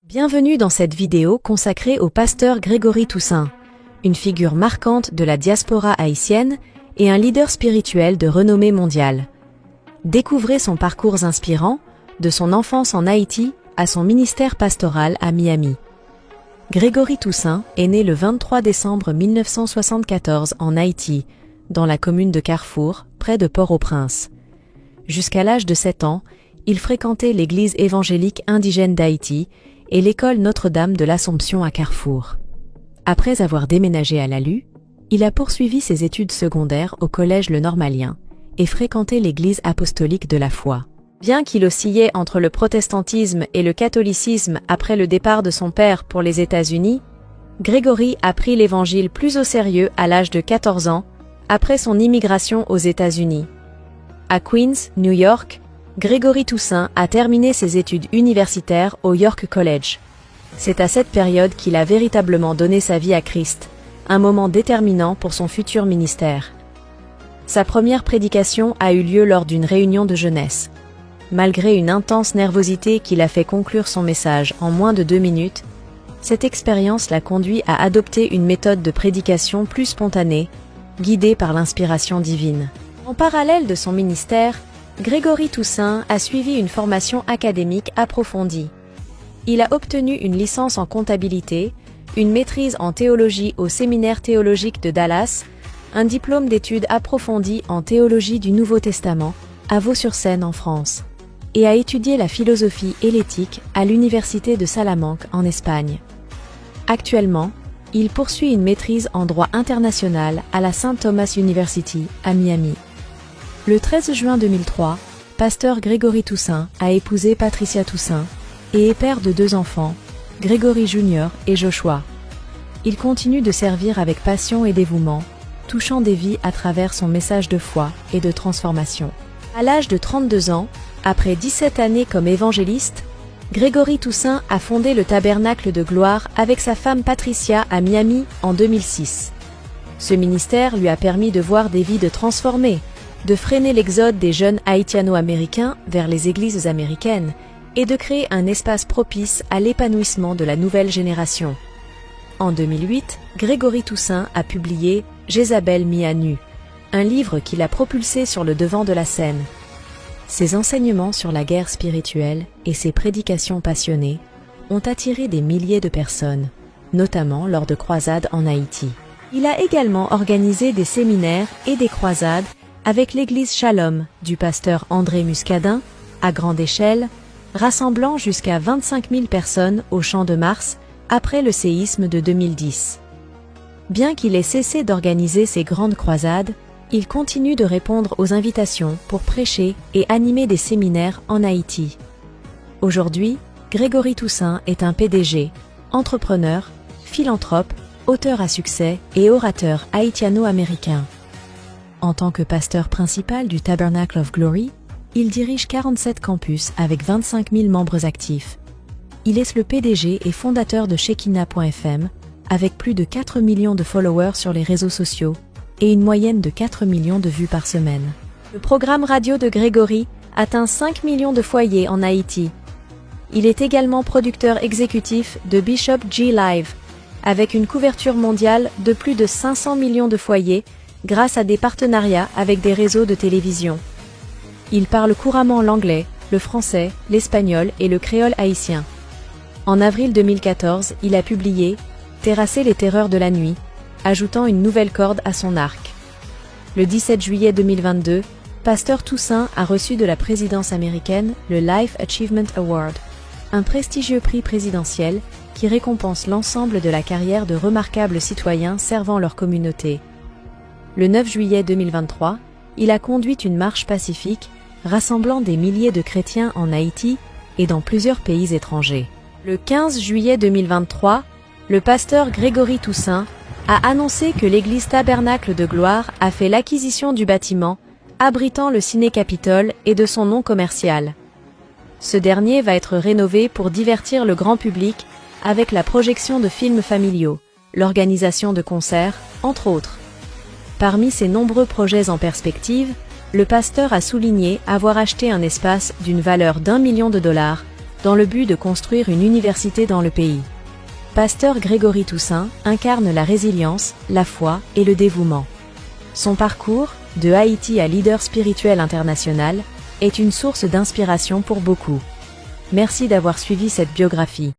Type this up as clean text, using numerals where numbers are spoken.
Bienvenue dans cette vidéo consacrée au pasteur Grégory Toussaint, une figure marquante de la diaspora haïtienne et un leader spirituel de renommée mondiale. Découvrez son parcours inspirant, de son enfance en Haïti à son ministère pastoral à Miami. Grégory Toussaint est né le 23 décembre 1974 en Haïti, dans la commune de Carrefour, près de Port-au-Prince. Jusqu'à l'âge de 7 ans, il fréquentait l'église évangélique indigène d'Haïti et l'école Notre-Dame de l'Assomption à Carrefour. Après avoir déménagé à Lalu, il a poursuivi ses études secondaires au collège Le Normalien et fréquenté l'église apostolique de la foi. Bien qu'il oscillait entre le protestantisme et le catholicisme après le départ de son père pour les États-Unis, Grégory a pris l'évangile plus au sérieux à l'âge de 14 ans, après son immigration aux États-Unis. À Queens, New York, Grégory Toussaint a terminé ses études universitaires au York College. C'est à cette période qu'il a véritablement donné sa vie à Christ, un moment déterminant pour son futur ministère. Sa première prédication a eu lieu lors d'une réunion de jeunesse. Malgré une intense nervosité qui l'a fait conclure son message en moins de 2 minutes, cette expérience l'a conduit à adopter une méthode de prédication plus spontanée, guidée par l'inspiration divine. En parallèle de son ministère, Grégory Toussaint a suivi une formation académique approfondie. Il a obtenu une licence en comptabilité, une maîtrise en théologie au séminaire théologique de Dallas, un diplôme d'études approfondies en théologie du Nouveau Testament à Vaux-sur-Seine en France, et a étudié la philosophie et l'éthique à l'université de Salamanque en Espagne. Actuellement, il poursuit une maîtrise en droit international à la St. Thomas University à Miami. Le 13 juin 2003, pasteur Grégory Toussaint a épousé Patricia Toussaint et est père de 2 enfants, Grégory Jr. et Joshua. Il continue de servir avec passion et dévouement, touchant des vies à travers son message de foi et de transformation. À l'âge de 32 ans, après 17 années comme évangéliste, Grégory Toussaint a fondé le Tabernacle de Gloire avec sa femme Patricia à Miami en 2006. Ce ministère lui a permis de voir des vies transformées, de freiner l'exode des jeunes haïtiano-américains vers les églises américaines et de créer un espace propice à l'épanouissement de la nouvelle génération. En 2008, Grégory Toussaint a publié « Jézabel mis à nu », un livre qui l'a propulsé sur le devant de la scène. Ses enseignements sur la guerre spirituelle et ses prédications passionnées ont attiré des milliers de personnes, notamment lors de croisades en Haïti. Il a également organisé des séminaires et des croisades avec l'église Shalom du pasteur André Muscadin, à grande échelle, rassemblant jusqu'à 25 000 personnes au Champ de Mars après le séisme de 2010. Bien qu'il ait cessé d'organiser ces grandes croisades, il continue de répondre aux invitations pour prêcher et animer des séminaires en Haïti. Aujourd'hui, Grégory Toussaint est un PDG, entrepreneur, philanthrope, auteur à succès et orateur haïtiano-américain. En tant que pasteur principal du Tabernacle of Glory, il dirige 47 campus avec 25 000 membres actifs. Il est le PDG et fondateur de Shekinah.fm, avec plus de 4 millions de followers sur les réseaux sociaux et une moyenne de 4 millions de vues par semaine. Le programme radio de Grégory atteint 5 millions de foyers en Haïti. Il est également producteur exécutif de Bishop G Live, avec une couverture mondiale de plus de 500 millions de foyers grâce à des partenariats avec des réseaux de télévision. Il parle couramment l'anglais, le français, l'espagnol et le créole haïtien. En avril 2014, il a publié « Terrasser les terreurs de la nuit », ajoutant une nouvelle corde à son arc. Le 17 juillet 2022, pasteur Toussaint a reçu de la présidence américaine le Life Achievement Award, un prestigieux prix présidentiel qui récompense l'ensemble de la carrière de remarquables citoyens servant leur communauté. Le 9 juillet 2023, il a conduit une marche pacifique rassemblant des milliers de chrétiens en Haïti et dans plusieurs pays étrangers. Le 15 juillet 2023, le pasteur Grégory Toussaint a annoncé que l'église Tabernacle de Gloire a fait l'acquisition du bâtiment abritant le Ciné-Capitole et de son nom commercial. Ce dernier va être rénové pour divertir le grand public avec la projection de films familiaux, l'organisation de concerts, entre autres. Parmi ses nombreux projets en perspective, le pasteur a souligné avoir acheté un espace d'une valeur d'1 million de dollars dans le but de construire une université dans le pays. Pasteur Grégory Toussaint incarne la résilience, la foi et le dévouement. Son parcours, de Haïti à leader spirituel international, est une source d'inspiration pour beaucoup. Merci d'avoir suivi cette biographie.